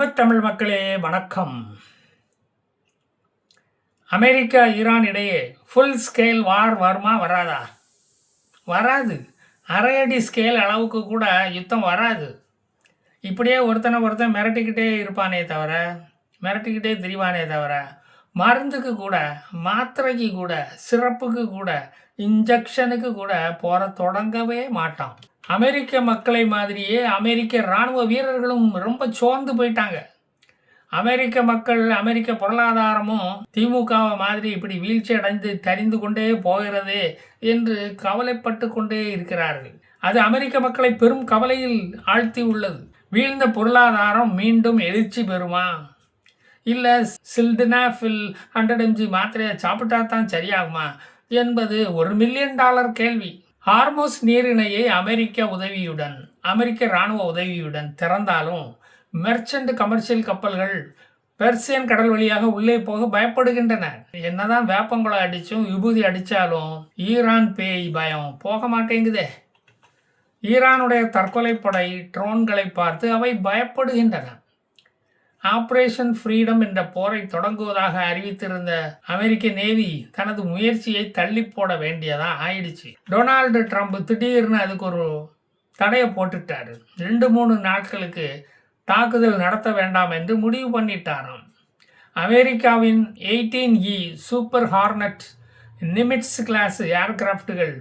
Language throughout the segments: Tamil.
அன்பு தமிழ் மக்களே வணக்கம். அமெரிக்கா ஈரான் இடையே ஃபுல் ஸ்கேல் வார் வருமா வராதா? வராது. அரையடி ஸ்கேல் அளவுக்கு கூட யுத்தம் வராது. இப்படியே ஒருத்தன் மிரட்டிக்கிட்டே இருப்பானே தவிர, மிரட்டிக்கிட்டே திரிவானே தவிர, மருந்துக்கு கூட, மாத்திரைக்கு கூட, சிறப்புக்கு கூட, இன்ஜெக்ஷனுக்கு கூட போற தொடங்கவே மாட்டான். அமெரிக்க மக்களை மாதிரியே அமெரிக்க இராணுவ வீரர்களும் ரொம்ப சோர்ந்து போயிட்டாங்க. அமெரிக்க மக்கள், அமெரிக்க பொருளாதாரமும் திமுகவை மாதிரி இப்படி வீழ்ச்சி அடைந்து தரிந்து கொண்டே போகிறதே என்று கவலைப்பட்டு கொண்டே இருக்கிறார்கள். அது அமெரிக்க மக்களை பெரும் கவலையில் ஆழ்த்தி உள்ளது. வீழ்ந்த பொருளாதாரம் மீண்டும் எழுச்சி பெறுமா? இல்லை சில்டனாஃபில் 100 mg மாத்திரையை சாப்பிட்டா தான் சரியாகுமா என்பது $1 மில்லியன் கேள்வி. ஹார்மோஸ் நீரிணையை அமெரிக்க இராணுவ உதவியுடன் திறந்தாலும் மெர்ச்சன்ட் கமர்ஷியல் கப்பல்கள் பெர்சியன் கடல் வழியாக உள்ளே போக பயப்படுகின்றன. என்னதான் வேப்பங்குளம் அடிச்சும் விபூதி அடித்தாலும் ஈரான் பேய் பயம் போக மாட்டேங்குதே. ஈரானுடைய தற்கொலைப்படை ட்ரோன்களை பார்த்து அவை பயப்படுகின்றன. ஆபரேஷன் ஃப்ரீடம் என்ற போரை தொடங்குவதாக அறிவித்திருந்த அமெரிக்க நேவி தனது முயற்சியை தள்ளி போட வேண்டியதா ஆயிடுச்சு. டொனால்டு ட்ரம்ப் திடீர்னு அதுக்கு ஒரு தடையை போட்டுட்டாரு. 2-3 நாட்களுக்கு தாக்குதல் நடத்த வேண்டாம் என்று முடிவு பண்ணிட்டாராம். அமெரிக்காவின் 18E super hornet Nimitz class ஏர்கிராஃப்டுகள்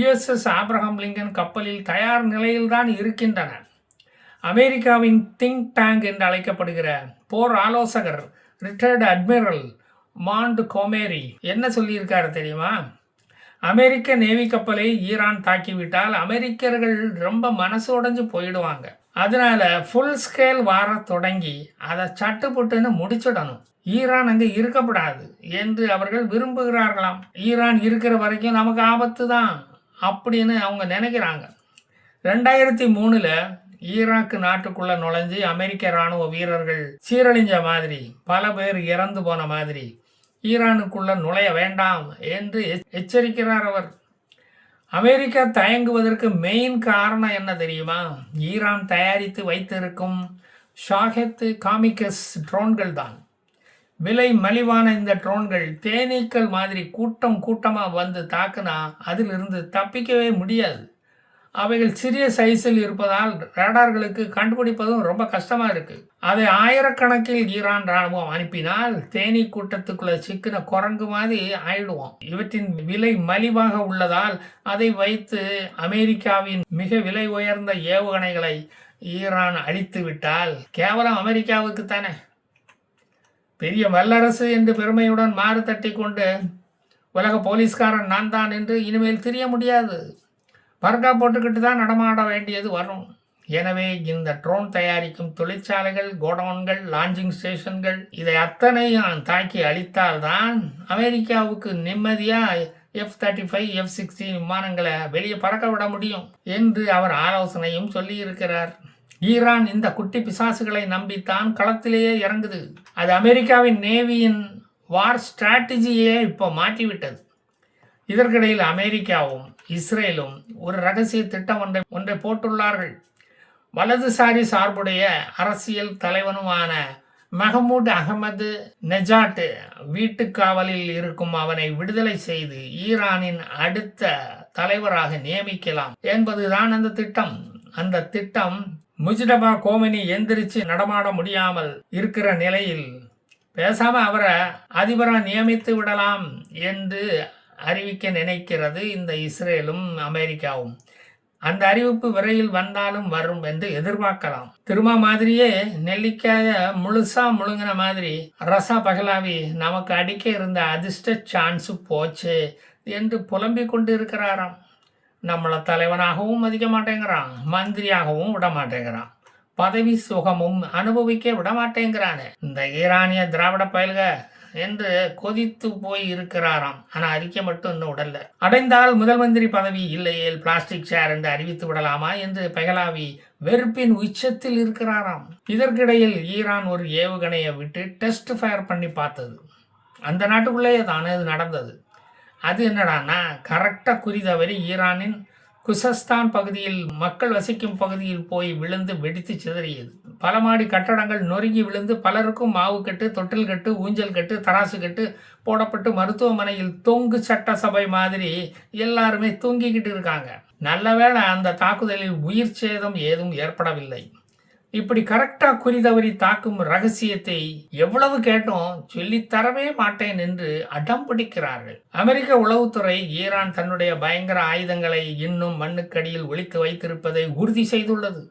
USS ஆப்ரஹாம் லிங்கன் கப்பலில் தயார் நிலையில்தான் இருக்கின்றன. அமெரிக்காவின் திங்க் டேங்க் என்று அழைக்கப்படுகிற போர் ஆலோசகர் ரிட்டையர்டு அட்மிரல் மாண்ட் கோமேரி என்ன சொல்லியிருக்காரு தெரியுமா? அமெரிக்க நேவி கப்பலை ஈரான் தாக்கிவிட்டால் அமெரிக்கர்கள் ரொம்ப மனசு உடைஞ்சு போயிடுவாங்க. அதனால ஃபுல் ஸ்கேல் வார தொடங்கி அதை சட்டுப்புட்டுன்னு முடிச்சிடணும். ஈரான் அங்கே இருக்கப்படாது என்று அவர்கள் விரும்புகிறார்களாம். ஈரான் இருக்கிற வரைக்கும் நமக்கு ஆபத்து தான் அப்படின்னு அவங்க நினைக்கிறாங்க. 2003 ஈராக்கு நாட்டுக்குள்ள நுழைஞ்சு அமெரிக்க இராணுவ வீரர்கள் சீரழிஞ்ச மாதிரி, பல பேர் இறந்து போன மாதிரி ஈரானுக்குள்ள நுழைய வேண்டாம் என்று எச்சரிக்கிறார் அவர். அமெரிக்கா தயங்குவதற்கு மெயின் காரணம் என்ன தெரியுமா? ஈரான் தயாரித்து வைத்திருக்கும் ஷாஹெத் காமிகஸ் ட்ரோன்கள் தான். விலை மலிவான இந்த ட்ரோன்கள் தேனீக்கள் மாதிரி கூட்டமாக வந்து தாக்குனா அதிலிருந்து தப்பிக்கவே முடியாது. அவைகள் சிறிய சைஸில் இருப்பதால் ரேடார்களுக்கு கண்டுபிடிப்பதும் ரொம்ப கஷ்டமாக இருக்குது. அதை ஆயிரக்கணக்கில் ஈரான் இராணுவம் அனுப்பினால் தேனீ கூட்டத்துக்குள்ள சிக்கின குரங்கு மாதிரி ஆயிடுவோம். இவற்றின் விலை மலிவாக உள்ளதால் அதை வைத்து அமெரிக்காவின் மிக விலை உயர்ந்த ஏவுகணைகளை ஈரான் அழித்து விட்டால் கேவலம் அமெரிக்காவுக்கு தானே. பெரிய வல்லரசு என்று பெருமையுடன் மாறு தட்டி கொண்டு உலக போலீஸ்காரன் நான் தான் என்று இனிமேல் தெரிய முடியாது. பர்கா போட்டுக்கிட்டு தான் நடமாட வேண்டியது வரும். எனவே இந்த ட்ரோன் தயாரிக்கும் தொழிற்சாலைகள், கோடவுன்கள், லான்ச்சிங் ஸ்டேஷன்கள் இதை அத்தனையும் தாக்கி அழித்தால்தான் அமெரிக்காவுக்கு நிம்மதியாக F-35 F-16 விமானங்களை வெளியே பறக்க விட முடியும் என்று அவர் ஆலோசனையும் சொல்லி இருக்கிறார். ஈரான் இந்த குட்டி பிசாசுகளை நம்பித்தான் களத்திலேயே இறங்குது. அது அமெரிக்காவின் நேவியின் வார் ஸ்ட்ராட்டஜியே இப்போ மாற்றிவிட்டது. இதற்கிடையில் அமெரிக்காவும் இஸ்ரேலும் ஒரு ரகசிய திட்டம் ஒன்றை போட்டுள்ளார்கள். வலதுசாரி சார்புடைய அரசியல் தலைவனுமான மஹமூத் அகமது நெஜாட் வீட்டுக்காவலில் இருக்கும் அவனை விடுதலை செய்து ஈரானின் அடுத்த தலைவராக நியமிக்கலாம் என்பதுதான் அந்த திட்டம். அந்த திட்டம் முஜ்தபா கோமெனி எந்திரிச்சு நடமாட முடியாமல் இருக்கிற நிலையில் பேசாம அவரை அதிபராக நியமித்து விடலாம் என்று அறிவிக்க நினைக்கிறது இந்த இஸ்ரேலும் அமெரிக்காவும். அந்த அறிவிப்பு விரைவில் வந்தாலும் வரும் என்று எதிர்பார்க்கலாம். திரும்ப மாதிரியே நெல்லிக்காய முழுசா முழுங்கின மாதிரி ரசா பகலாவி நமக்கு அடிக்க இருந்த அதிர்ஷ்ட சான்ஸு போச்சு என்று புலம்பிக் கொண்டு இருக்கிறாராம். நம்மளை தலைவனாகவும் மதிக்க மாட்டேங்கிறான், மந்திரியாகவும் விட மாட்டேங்கிறான், பதவி சுகமும் அனுபவிக்க விட மாட்டேங்கிறானே இந்த ஈரானிய திராவிட பயல்க என்று கொதித்து போய் இருக்கிறாராம். ஆனால் அறிக்கை மட்டும் இன்னும் உடல்ல. அடைந்தால் முதல் மந்திரி பதவி, இல்லையேல் பிளாஸ்டிக் சேர் என்று அறிவித்து விடலாமா என்று பகலாவி வெறுப்பின் உச்சத்தில் இருக்கிறாராம். இதற்கிடையில் ஈரான் ஒரு ஏவுகணையை விட்டு டெஸ்ட் ஃபயர் பண்ணி பார்த்தது. அந்த நாட்டுக்குள்ளேயே தானே இது நடந்தது. அது என்னடான்னா கரெக்டாக குறி தவறி ஈரானின் குசஸ்தான் பகுதியில் மக்கள் வசிக்கும் பகுதியில் போய் விழுந்து வெடித்து சிதறியது. பல மாடி கட்டடங்கள் நொறுங்கி விழுந்து பலருக்கும் மாவு கட்டு, தொட்டில் கட்டு, ஊஞ்சல் கட்டு, தராசு கட்டு போடப்பட்டு மருத்துவமனையில் தொங்கு சட்டசபை மாதிரி எல்லாருமே தூங்கிக்கிட்டு இருக்காங்க. நல்லவேளை அந்த தாக்குதலில் உயிர் சேதம் ஏதும் ஏற்படவில்லை. இப்படி கரெக்டா குறி தவறி தாக்கும் ரகசியத்தை எவ்வளவு கேட்டோம் சொல்லித்தரவே மாட்டேன் என்று அடம் பிடிக்கிறார்கள். அமெரிக்க உளவுத்துறை ஈரான் தன்னுடைய பயங்கர ஆயுதங்களை இன்னும் மண்ணுக்கடியில் ஒளித்து வைத்திருப்பதை உறுதி செய்துள்ளது.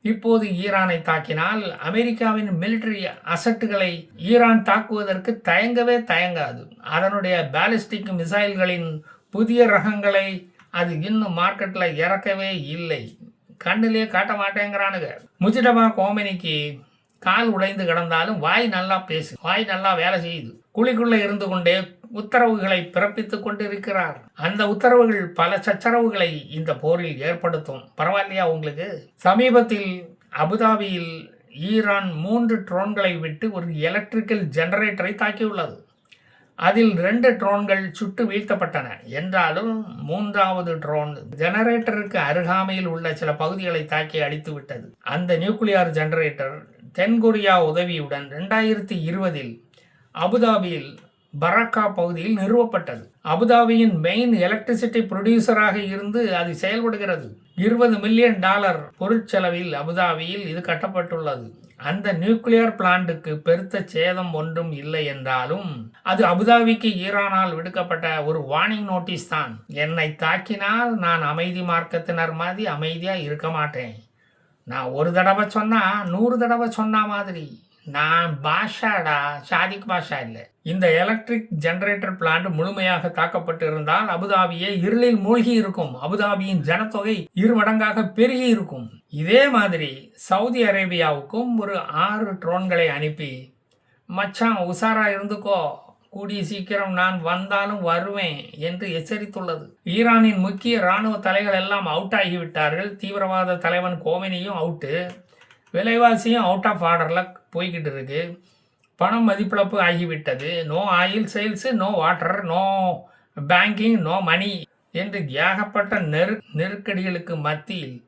இப்போது ஈரானை தாக்கினால் அமெரிக்காவின் மிலிட்டரி அசட்டுகளை ஈரான் தாக்குவதற்கு தயங்கவே தயங்காது. அதனுடைய பாலிஸ்டிக் மிசைல்களின் புதிய ரகங்களை அது இன்னும் மார்க்கெட்ல இறக்கவே இல்லை. கண்ணிலே காட்ட மாட்டேங்கிறானுங்க. முஜிடபா கோமெனிக்கு கால் உடைந்து கிடந்தாலும் வாய் நல்லா பேசு, வாய் நல்லா வேலை செய்யுது. குழிக்குள்ள இருந்து கொண்டே உத்தரவுகளை பிறப்பித்துக் கொண்டிருக்கிறார். அந்த உத்தரவுகள் பல சச்சரவுகளை இந்த போரில் ஏற்படுத்தும். பரவாயில்லையா உங்களுக்கு? சமீபத்தில் அபுதாபியில் ஈரான் 3 ட்ரோன்களை விட்டு ஒரு எலக்ட்ரிக்கல் ஜெனரேட்டரை தாக்கியுள்ளது. அதில் 2 ட்ரோன்கள் சுட்டு வீழ்த்தப்பட்டன என்றாலும் 3வது ட்ரோன் ஜெனரேட்டருக்கு அருகாமையில் உள்ள சில பகுதிகளை தாக்கி அடித்து விட்டது. அந்த நியூக்ளியர் ஜெனரேட்டர் தென்கொரியா உதவியுடன் 2020 அபுதாபியில் பரக்கா பகுதியில் நிறுவப்பட்டது. அபுதாபியின் மெயின் எலக்ட்ரிசிட்டி ப்ரொடியூசராக இருந்து அது செயல்படுகிறது. $20 மில்லியன் பொருட்செலவில் அபுதாபியில் இது கட்டப்பட்டுள்ளது. அந்த நியூக்ளியர் பிளான்ட்டுக்கு பெருத்த சேதம் ஒன்றும் இல்லை என்றாலும் அது அபுதாபிக்கு ஈரானால் விடுக்கப்பட்ட ஒரு வார்னிங் நோட்டீஸ் தான். என்னை தாக்கினால் நான் அமைதி மார்க்கத்தினர் மாதிரி அமைதியா இருக்க மாட்டேன். நான் ஒரு தடவை சொன்னா 100 தடவை சொன்ன மாதிரி. நான் பாஷாடா, ஷாதிக் பாஷா இல்லை. இந்த எலக்ட்ரிக் ஜெனரேட்டர் பிளான்ட் முழுமையாக தாக்கப்பட்டு இருந்தால் அபுதாபியே இருளில் மூழ்கி இருக்கும். அபுதாபியின் ஜனத்தொகை 2 மடங்காக பெருகி இருக்கும். இதே மாதிரி சவுதி அரேபியாவுக்கும் ஒரு 6 ட்ரோன்களை அனுப்பி மச்சான் உசாரா இருந்துக்கோ, கூடிய சீக்கிரம் நான் வந்தாலும் வருவேன் என்று எச்சரித்துள்ளது. ஈரானின் முக்கிய இராணுவ தலைகள் எல்லாம் அவுட் ஆகிவிட்டார்கள். தீவிரவாத தலைவன் கோமெனியும் அவுட்டு. விலைவாசியும் அவுட் ஆஃப் ஆர்டரில் போய்கிட்டு இருக்கு. பணம் மதிப்பிழப்பு ஆகிவிட்டது. No oil sales, no water, no banking, no money என்று ஏகப்பட்ட நெருக்கடிகளுக்கு மத்தியில்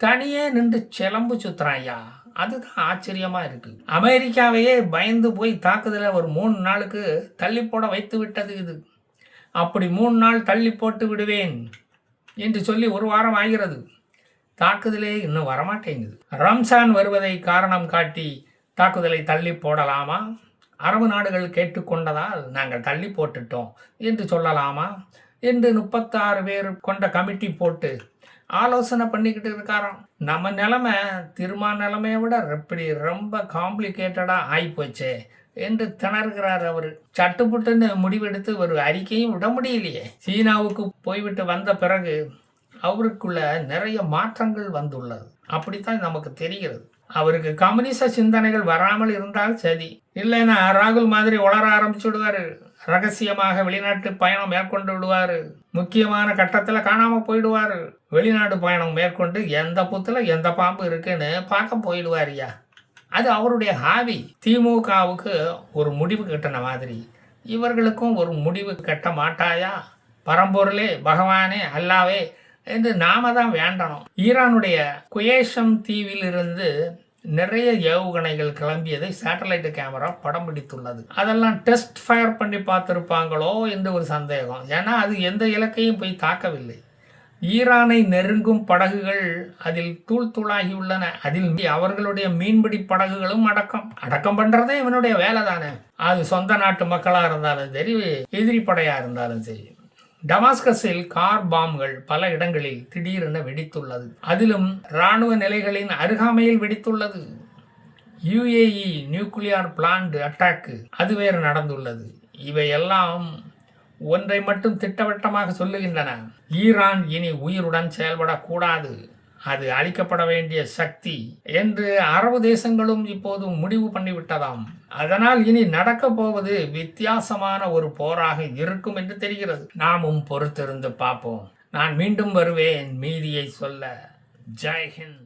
தனியே நின்று சிலம்பு சுத்துறாயா. அதுதான் ஆச்சரியமா இருக்கு. அமெரிக்காவையே பயந்து போய் தாக்குதலை ஒரு 3 நாளுக்கு தள்ளி போட வைத்து விட்டது இது. அப்படி 3 நாள் தள்ளி போட்டு விடுவேன் என்று சொல்லி 1 வாரம் ஆகிறது. தாக்குதலே இன்னும் வரமாட்டேங்குது. ரம்சான் வருவதை காரணம் காட்டி தாக்குதலை தள்ளி போடலாமா? அரபு நாடுகள் கேட்டுக்கொண்டதால் நாங்கள் தள்ளி போட்டுட்டோம் என்று சொல்லலாமா என்று 36 பேர் கொண்ட கமிட்டி போட்டு ஆலோசனை பண்ணிக்கிட்டு இருக்காராம். நம்ம நிலைமை திருமான் நிலைமையை விட இப்படி ரொம்ப காம்ப்ளிகேட்டடா ஆயிப்போச்சே என்று திணறுகிறார் அவர். சட்டுப்புட்டுன்னு முடிவெடுத்து ஒரு அறிக்கையும் விட முடியலையே. சீனாவுக்கு போய்விட்டு வந்த பிறகு அவருக்குள்ள நிறைய மாற்றங்கள் வந்துள்ளது. அப்படித்தான் நமக்கு தெரிகிறது. அவருக்கு கம்யூனிச சிந்தனைகள் வராமல் இருந்தால் சரி, இல்லைன்னா ராகுல் மாதிரி உளர ஆரம்பிச்சு விடுவாரு. ரகசியமாக வெளிநாட்டு பயணம் மேற்கொண்டு விடுவாரு. முக்கியமான கட்டத்தில் காணாம போயிடுவாரு. வெளிநாட்டு பயணம் மேற்கொண்டு எந்த புத்துல எந்த பாம்பு இருக்குன்னு பார்க்க போயிடுவாரியா. அது அவருடைய ஹாபி. திமுகவுக்கு ஒரு முடிவு கட்டின மாதிரி இவர்களுக்கும் ஒரு முடிவு கட்ட மாட்டாயா? பரம்பொருளே, பகவானே, அல்லாவே என்று நாம தான் வேண்டணும். ஈரானுடைய குயேஷம் தீவில் இருந்து நிறைய ஏவுகணைகள் கிளம்பியதை சேட்டலைட் கேமரா படம் பிடித்துள்ளது. அதெல்லாம் டெஸ்ட் ஃபயர் பண்ணி பார்த்துருப்பாங்களோ என்று ஒரு சந்தேகம். ஏன்னா அது எந்த இலக்கையும் போய் தாக்கவில்லை. ஈரானை நெருங்கும் படகுகள் அதில் தூள் தூளாகியுள்ளன. அதில் அவர்களுடைய மீன்பிடி படகுகளும் அடக்கம் பண்றதே இவனுடைய வேலை தானே. அது சொந்த நாட்டு மக்களா இருந்தாலும் சரி, எதிரி படையா இருந்தாலும் சரி. டமாஸ்கஸில் கார் பாம்கள் பல இடங்களில் திடீரென வெடித்துள்ளது. அதிலும் இராணுவ நிலைகளின் அருகாமையில் வெடித்துள்ளது. UAE நியூக்ளியர் பிளான்ட் அட்டாக்கு அது வேறு நடந்துள்ளது. இவையெல்லாம் ஒன்றை மட்டும் திட்டவட்டமாக சொல்லுகின்றன. ஈரான் இனி உயிருடன் செயல்படக்கூடாது, அது அளிக்கப்பட வேண்டிய சக்தி என்று அரபு தேசங்களும் இப்போது முடிவு பண்ணிவிட்டதாம். அதனால் இனி நடக்க போவது வித்தியாசமான ஒரு போராக இருக்கும் என்று தெரிகிறது. நாமும் பொறுத்திருந்து பார்ப்போம். நான் மீண்டும் வருவேன் மீதியை சொல்ல. ஜெய் ஹிந்த்.